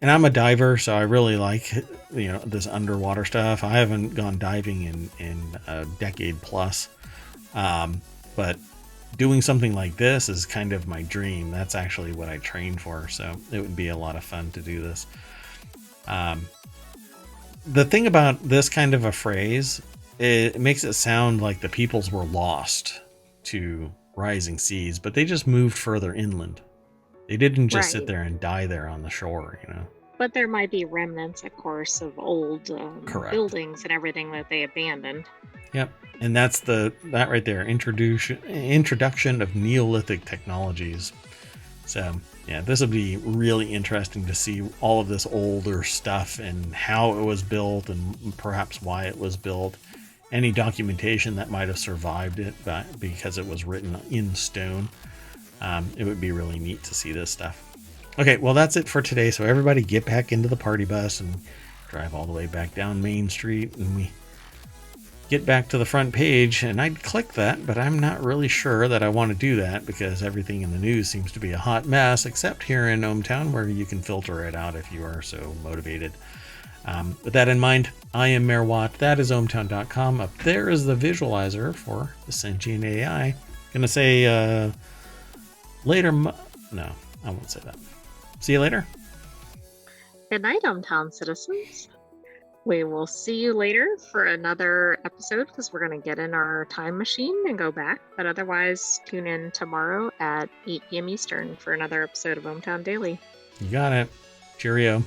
And I'm a diver, so I really like, this underwater stuff. I haven't gone diving in a decade plus. But doing something like this is kind of my dream. That's actually what I trained for. So it would be a lot of fun to do this. The thing about this kind of a phrase, it makes it sound like the peoples were lost to rising seas, but they just moved further inland. They didn't just sit there and die there on the shore, But there might be remnants, of course, of old buildings and everything that they abandoned. Yep. And that's that right there, introduction of Neolithic technologies. So yeah, this would be really interesting to see all of this older stuff and how it was built and perhaps why it was built. Any documentation that might have survived it because it was written in stone. It would be really neat to see this stuff. Okay, well, that's it for today. So everybody get back into the party bus and drive all the way back down Main Street, and we get back to the front page. And I'd click that, but I'm not really sure that I want to do that because everything in the news seems to be a hot mess, except here in ohmTown, where you can filter it out if you are so motivated. With that in mind, I am Mayor Watt. That is ohmTown.com. Up there is the visualizer for the sentient AI. Gonna say later. No, I won't say that. See you later. Good night, ohmTown citizens. We will see you later for another episode because we're going to get in our time machine and go back. But otherwise, tune in tomorrow at 8 p.m. Eastern for another episode of ohmTown Daily. You got it. Cheerio.